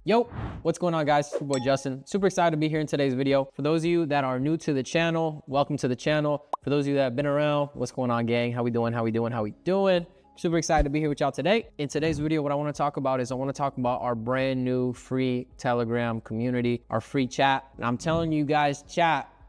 Yo, what's going on, guys? It's your boy Justin. Super excited to be here in today's video. For those of you that are new to the channel, welcome to the channel. For those of you that have been around, what's going on, gang? How we doing? Super excited to be here with y'all today. In today's video, what I want to talk about is our brand new free Telegram community, our free chat. And I'm telling you guys,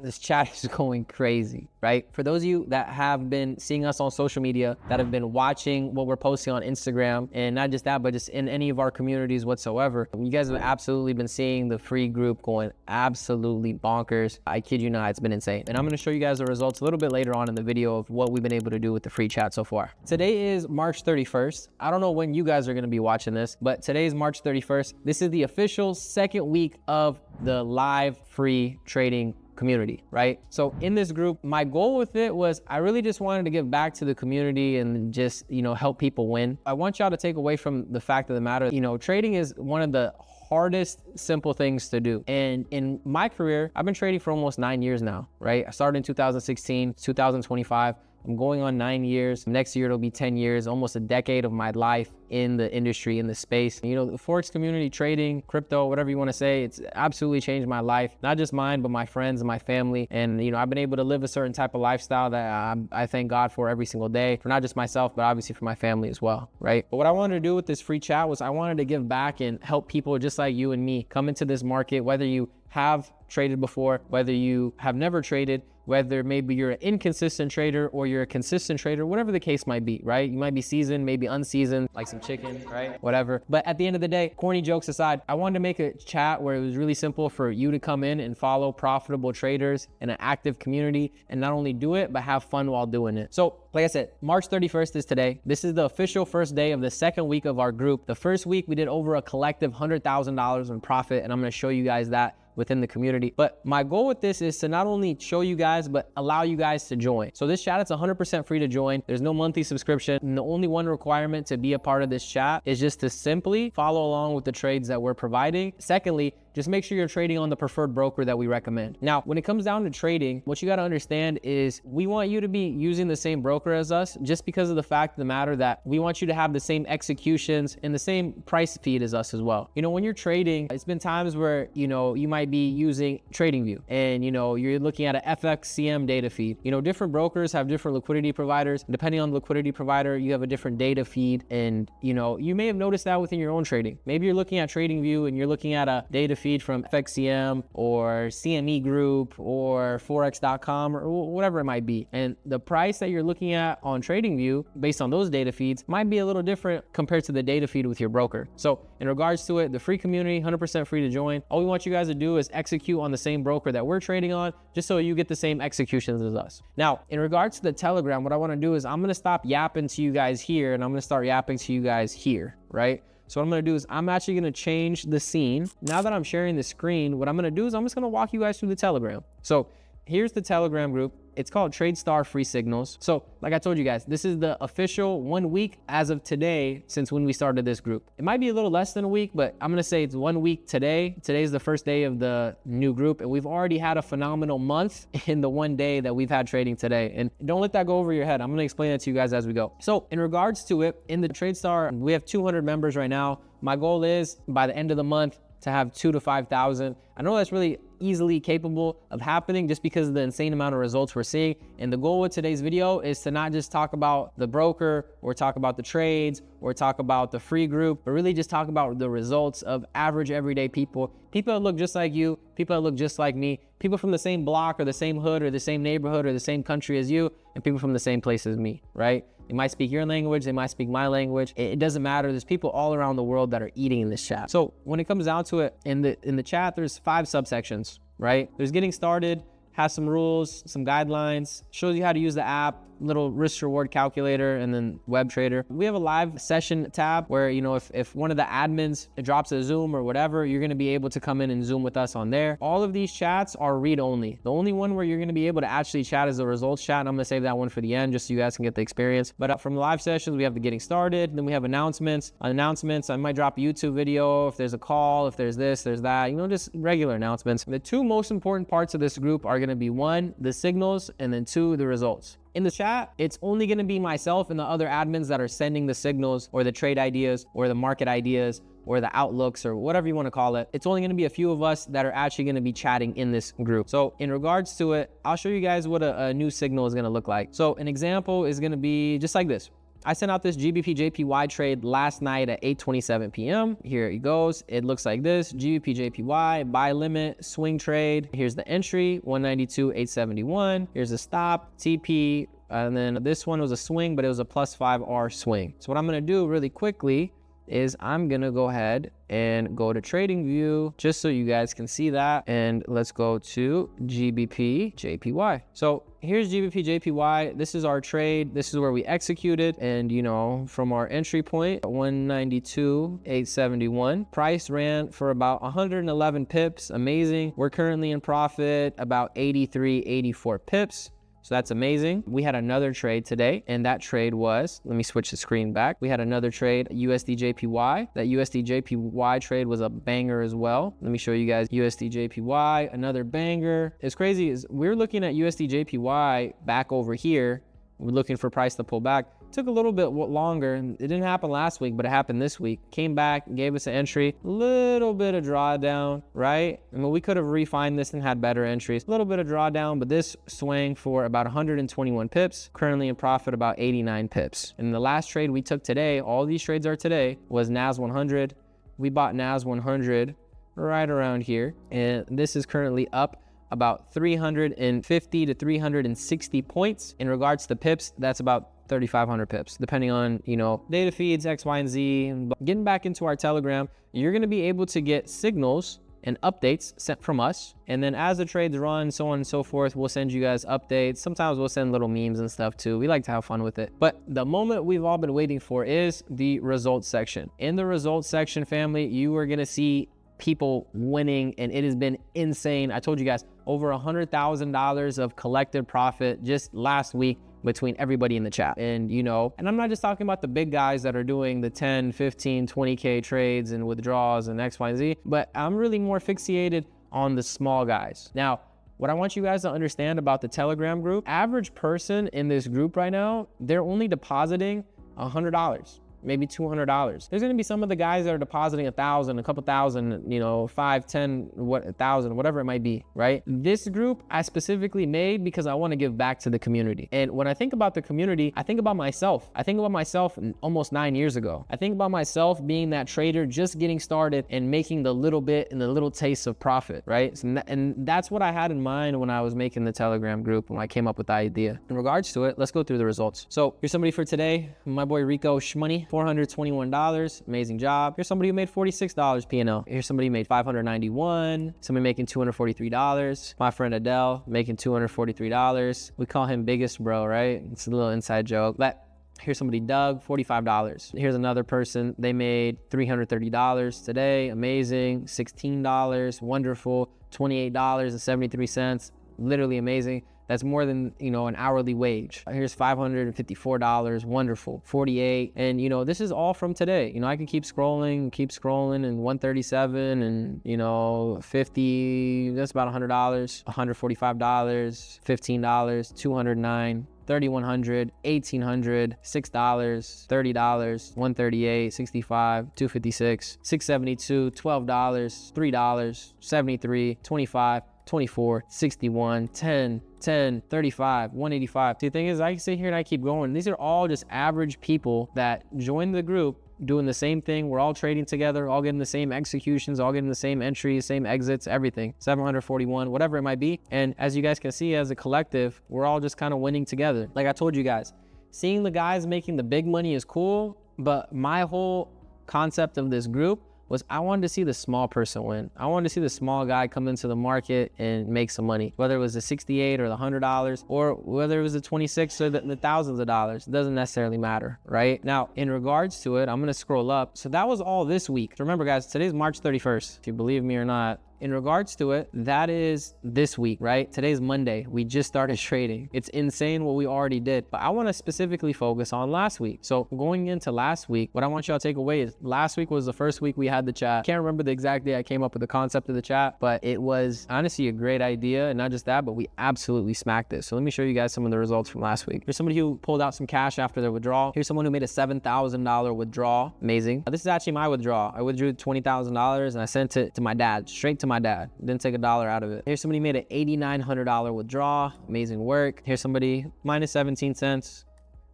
this chat is going crazy, right? For those of you that have been seeing us on social media, that have been watching what we're posting on Instagram, and not just that, but just in any of our communities whatsoever, you guys have absolutely been seeing the free group going absolutely bonkers. I kid you not, it's been insane. And I'm gonna show you guys the results a little bit later on in the video of what we've been able to do with the free chat so far. Today is March 31st. I don't know when you guys are gonna be watching this, but today is March 31st. This is the official second week of the live free trading community, right? So in this group, my goal with it was I really just wanted to give back to the community and just, help people win. I want y'all to take away from the fact of the matter, trading is one of the hardest simple things to do. And in my career, I've been trading for almost 9 years now, right? I started in 2016, 2025. I'm going on 9 years. Next year, it'll be 10 years, almost a decade of my life in the industry, in the space. The Forex community, trading, crypto, whatever you want to say, it's absolutely changed my life, not just mine, but my friends and my family. And, I've been able to live a certain type of lifestyle that I thank God for every single day, for not just myself, but obviously for my family as well, right? But what I wanted to do with this free chat was I wanted to give back and help people just like you and me come into this market, whether you have traded before, whether you have never traded, whether maybe you're an inconsistent trader or you're a consistent trader, whatever the case might be, right? You might be seasoned, maybe unseasoned, like some chicken, right? Whatever. But at the end of the day, corny jokes aside, I wanted to make a chat where it was really simple for you to come in and follow profitable traders in an active community and not only do it, but have fun while doing it. So like I said, March 31st is today. This is the official first day of the second week of our group. The first week we did over a collective $100,000 in profit, and I'm gonna show you guys that within the community. But my goal with this is to not only show you guys, but allow you guys to join. So this chat is 100% free to join. There's no monthly subscription. And the only one requirement to be a part of this chat is just to simply follow along with the trades that we're providing. Secondly, just make sure you're trading on the preferred broker that we recommend. Now, when it comes down to trading, what you got to understand is we want you to be using the same broker as us, just because of the fact of the matter that we want you to have the same executions and the same price feed as us as well. When you're trading, it's been times where, you might be using TradingView and, you're looking at a FXCM data feed. Different brokers have different liquidity providers. Depending on the liquidity provider, you have a different data feed. And, you may have noticed that within your own trading. Maybe you're looking at TradingView and you're looking at a data feed from FXCM or CME Group or Forex.com or whatever it might be. And the price that you're looking at on TradingView based on those data feeds might be a little different compared to the data feed with your broker. So in regards to it, the free community, 100% free to join. All we want you guys to do is execute on the same broker that we're trading on, just so you get the same executions as us. Now, in regards to the Telegram, what I want to do is I'm going to stop yapping to you guys here and I'm going to start yapping to you guys here, right? So what I'm gonna do is I'm actually gonna change the scene. Now that I'm sharing the screen, what I'm gonna do is I'm just gonna walk you guys through the Telegram. So here's the Telegram group. It's called Tradestar Free Signals. So like I told you guys, this is the official 1 week as of today since when we started this group. It might be a little less than a week, but I'm gonna say it's 1 week today. Today's the first day of the new group, and we've already had a phenomenal month in the 1 day that we've had trading today. And don't let that go over your head. I'm gonna explain that to you guys as we go. So in regards to it, in the Tradestar, we have 200 members right now. My goal is by the end of the month to have 2,000 to 5,000. I know that's really easily capable of happening just because of the insane amount of results we're seeing. And the goal with today's video is to not just talk about the broker or talk about the trades or talk about the free group, but really just talk about the results of average everyday people that look just like you, people that look just like me, people from the same block or the same hood or the same neighborhood or the same country as you, and people from the same place as me, right? They might speak your language, they might speak my language. It doesn't matter. There's people all around the world that are eating in this chat. So when it comes down to it, in the chat, there's 5 subsections, right? There's getting started, has some rules, some guidelines, shows you how to use the app, little risk reward calculator, and then web trader. We have a live session tab where, if one of the admins drops a Zoom or whatever, you're gonna be able to come in and Zoom with us on there. All of these chats are read only. The only one where you're gonna be able to actually chat is the results chat, and I'm gonna save that one for the end just so you guys can get the experience. But from the live sessions, we have the getting started, then we have announcements. I might drop a YouTube video if there's a call, if there's this, there's that, just regular announcements. The 2 most important parts of this group are gonna be 1, the signals, and then 2, the results. In the chat, it's only gonna be myself and the other admins that are sending the signals or the trade ideas or the market ideas or the outlooks or whatever you wanna call it. It's only gonna be a few of us that are actually gonna be chatting in this group. So in regards to it, I'll show you guys what a new signal is gonna look like. So an example is gonna be just like this. I sent out this GBP JPY trade last night at 8:27 p.m. Here it goes. It looks like this. GBP JPY, buy limit, swing trade. Here's the entry, 192.871. Here's the stop, TP. And then this one was a swing, but it was a +5R swing. So what I'm gonna do really quickly is I'm gonna go ahead and go to trading view just so you guys can see that. And let's go to GBP JPY. So here's GBP JPY. This is our trade. This is where we executed. And you know, from our entry point, 192.871, price ran for about 111 pips. Amazing. We're currently in profit about 83, 84 pips. So that's amazing. We had another trade today, and that trade was, let me switch the screen back. We had another trade, USD JPY. That USD JPY trade was a banger as well. Let me show you guys USD JPY, another banger. It's crazy is we're looking at USD JPY back over here. We're looking for price to pull back. Took a little bit longer. It didn't happen last week, but it happened this week. Came back, gave us an entry, little bit of drawdown, right? I mean, we could have refined this and had better entries. A little bit of drawdown, but this swang for about 121 pips, currently in profit about 89 pips. And the last trade we took today, all these trades are today, was NAS 100. We bought NAS 100 right around here. And this is currently up about 350 to 360 points. In regards to pips, that's about 3,500 pips, depending on, you know, data feeds, X, Y, and Z. Getting back into our Telegram, you're gonna be able to get signals and updates sent from us. And then as the trades run, so on and so forth, we'll send you guys updates. Sometimes we'll send little memes and stuff too. We like to have fun with it. But the moment we've all been waiting for is the results section. In the results section, family, you are gonna see people winning, and it has been insane. I told you guys, over $100,000 of collective profit just last week between everybody in the chat. And you know, and I'm not just talking about the big guys that are doing the 10, 15, 20K trades and withdrawals and X, Y, and Z, but I'm really more fixated on the small guys. Now, what I want you guys to understand about the Telegram group, average person in this group right now, they're only depositing $100. Maybe $200. There's gonna be some of the guys that are depositing 1,000, a couple thousand, you know, 5, 10, 1,000, whatever it might be, right? This group I specifically made because I wanna give back to the community. And when I think about the community, I think about myself. I think about myself almost 9 years ago. I think about myself being that trader, just getting started and making the little bit and the little taste of profit, right? And that's what I had in mind when I was making the Telegram group, when I came up with the idea. In regards to it, let's go through the results. So here's somebody for today, my boy Rico Shmoney. $421, amazing job. Here's somebody who made $46 P&L. Here's somebody who made $591, somebody making $243. My friend Adele making $243. We call him Biggest Bro, right? It's a little inside joke. But here's somebody, Doug, $45. Here's another person, they made $330 today, amazing. $16, wonderful. $28.73, literally amazing. That's more than, you know, an hourly wage. Here's $554, wonderful. 48, and you know, this is all from today. You know, I can keep scrolling, and 137, and you know, 50, that's about $100, $145, $15, 209, 3,100, 1,800, $6, $30, 138, 65, 256, 672, $12, $3, 73, 25, 24, 61, 10, 10, 35, 185. The thing is, I can sit here and I keep going. These are all just average people that join the group doing the same thing. We're all trading together, all getting the same executions, all getting the same entries, same exits, everything. 741, whatever it might be. And as you guys can see, as a collective, we're all just kind of winning together. Like I told you guys, seeing the guys making the big money is cool, but my whole concept of this group was I wanted to see the small person win. I wanted to see the small guy come into the market and make some money, whether it was the 68 or the $100, or whether it was the 26 or the thousands of dollars. It doesn't necessarily matter, right? Now, in regards to it, I'm gonna scroll up. So that was all this week. Remember guys, today's March 31st. If you believe me or not, in regards to it, that is this week, right? Today's Monday. We just started trading. It's insane what we already did, but I want to specifically focus on last week. So going into last week, what I want y'all to take away is last week was the first week we had the chat. Can't remember the exact day I came up with the concept of the chat, but it was honestly a great idea. And not just that, but we absolutely smacked this. So let me show you guys some of the results from last week. Here's somebody who pulled out some cash after their withdrawal. Here's someone who made a $7,000 withdrawal. Amazing. This is actually my withdrawal. I withdrew $20,000 and I sent it to my dad, straight to my dad. Didn't take $1 out of it. Here's somebody who made an $8,900 withdrawal. Amazing work. Here's somebody minus 17 cents.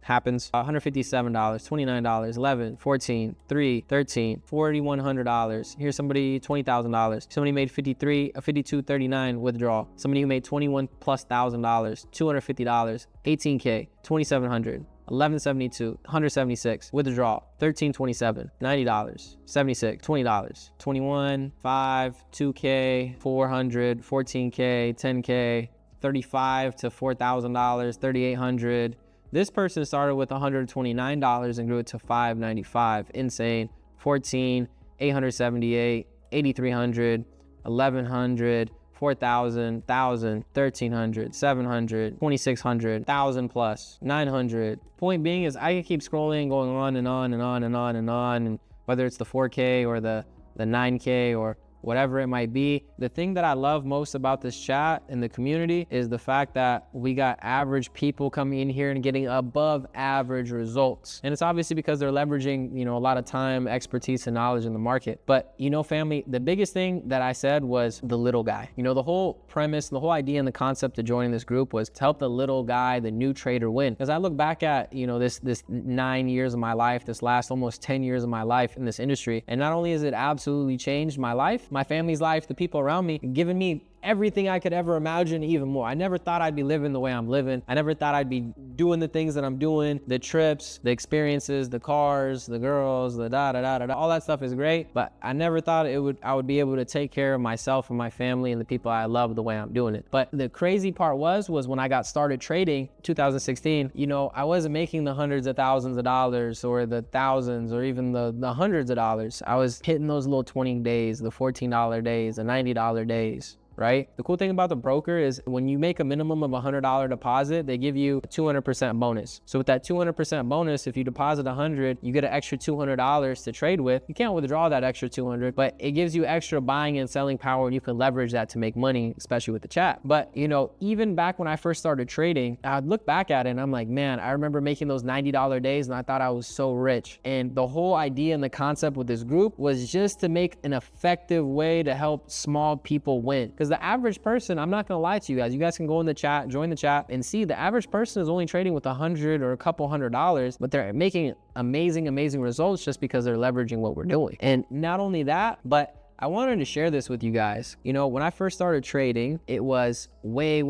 Happens. $157, $29, $11, $14, $3, $13, $4,100. Here's somebody $20,000. Somebody made $52.39 withdrawal. Somebody who made $21,000+, $250, $18K, $2,700. $11.72, $176, withdrawal, $13.27, $90, $76, $20, $21, $5, $2K, $400, $14K, $10K, $35 to $4,000, $3,800. This person started with $129 and grew it to $595. Insane. 14, 878, 8,300, 1,100, 4,000, 1,000, 1,300, 700, 2,600, 1,000 plus, 900. Point being is I can keep scrolling, going on and on and on and on and on, and whether it's the 4K or the 9K or whatever it might be. The thing that I love most about this chat and the community is the fact that we got average people coming in here and getting above average results. And it's obviously because they're leveraging, a lot of time, expertise, and knowledge in the market. But family, the biggest thing that I said was the little guy. The whole premise, the whole idea and the concept of joining this group was to help the little guy, the new trader win. Because I look back at, this 9 years of my life, this last almost 10 years of my life in this industry. And not only has it absolutely changed my life, my family's life, the people around me, giving me everything I could ever imagine, even more. I never thought I'd be living the way I'm living. I never thought I'd be doing the things that I'm doing, the trips, the experiences, the cars, the girls, the da-da-da-da-da. All that stuff is great, but I never thought I would be able to take care of myself and my family and the people I love the way I'm doing it. But the crazy part was when I got started trading 2016, I wasn't making the hundreds of thousands of dollars or the thousands or even the hundreds of dollars. I was hitting those little 20 days, the $14 days, the $90 days. Right? The cool thing about the broker is when you make a minimum of $100 deposit, they give you a 200% bonus. So with that 200% bonus, if you deposit 100, you get an extra $200 to trade with. You can't withdraw that extra 200, but it gives you extra buying and selling power, and you can leverage that to make money, especially with the chat. But even back when I first started trading, I'd look back at it and I'm like, man, I remember making those $90 days and I thought I was so rich. And the whole idea and the concept with this group was just to make an effective way to help small people win. Because the average person, I'm not gonna lie to you guys can go in the chat, join the chat, and see the average person is only trading with $100 or a couple $100, but they're making amazing results just because they're leveraging what we're doing. And not only that, but I wanted to share this with you guys. When I first started trading, it was way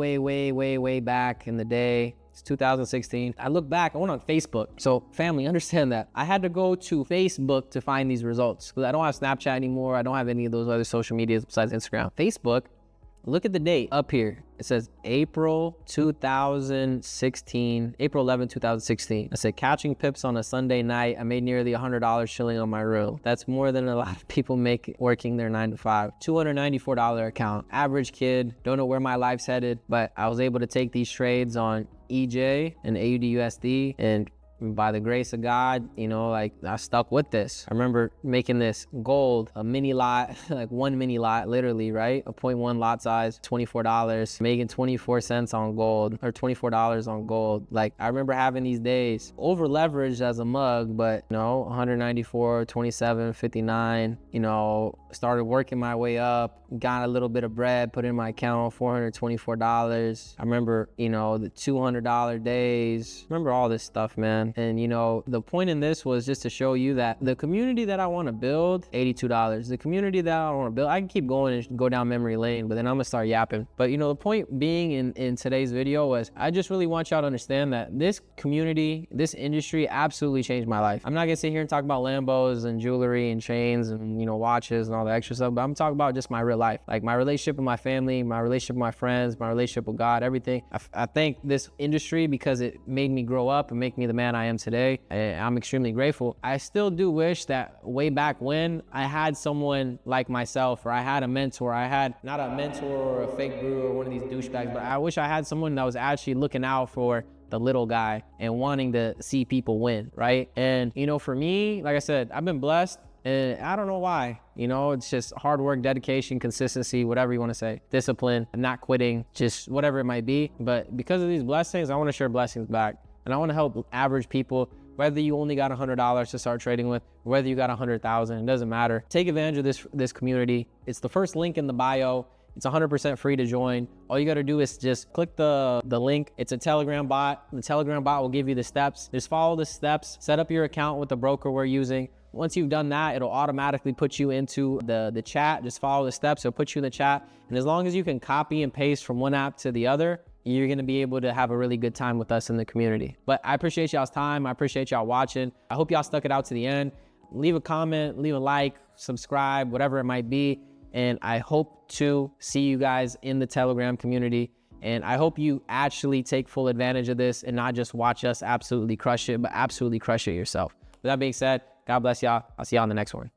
back in the day. It's 2016. I look back, I went on Facebook. So family, understand that. I had to go to Facebook to find these results because I don't have Snapchat anymore. I don't have any of those other social medias besides Instagram. Facebook, look at the date up here. It says April 2016, April 11, 2016. I said, catching pips on a Sunday night. I made nearly $100 chilling on my room. That's more than a lot of people make working their 9 to 5. $294 account. Average kid. Don't know where my life's headed, but I was able to take these trades on EJ and AUDUSD, and by the grace of God, I stuck with this. I remember making this gold, a mini lot, like one mini lot, literally, right? A 0.1 lot size, $24, making 24 cents on gold or $24 on gold. Like, I remember having these days over leveraged as a mug, but 194, 27, 59, started working my way up, got a little bit of bread, put in my account, $424. I remember, the $200 days. Remember all this stuff, man. And the point in this was just to show you that the community that I want to build, $82. The community that I want to build, I can keep going and go down memory lane, but then I'm gonna start yapping. But the point being in today's video was I just really want y'all to understand that this community, this industry absolutely changed my life. I'm not gonna sit here and talk about Lambos and jewelry and chains and watches and all the extra stuff, but I'm talking about just my real life, like my relationship with my family, my relationship with my friends, my relationship with God, everything. I thank this industry because it made me grow up and make me the man I am today. I'm extremely grateful. I still do wish that way back when I had someone like myself, or I had a mentor. I had not a mentor or a fake guru or one of these douchebags, but I wish I had someone that was actually looking out for the little guy and wanting to see people win, right? And, you know, for me, like I said, I've been blessed. And I don't know why, you know, it's just hard work, dedication, consistency, whatever you want to say, discipline, not quitting, just whatever it might be. But because of these blessings, I want to share blessings back. And I want to help average people, whether you only got $100 to start trading with, whether you got 100,000, it doesn't matter. Take advantage of this community. It's the first link in the bio. It's 100% free to join. All you got to do is just click the link. It's a Telegram bot. The Telegram bot will give you the steps. Just follow the steps, set up your account with the broker we're using. Once you've done that, it'll automatically put you into the chat. Just follow the steps, it'll put you in the chat. And as long as you can copy and paste from one app to the other, you're gonna be able to have a really good time with us in the community. But I appreciate y'all's time. I appreciate y'all watching. I hope y'all stuck it out to the end. Leave a comment, leave a like, subscribe, whatever it might be. And I hope to see you guys in the Telegram community. And I hope you actually take full advantage of this and not just watch us absolutely crush it, but absolutely crush it yourself. With that being said, God bless y'all. I'll see y'all in the next one.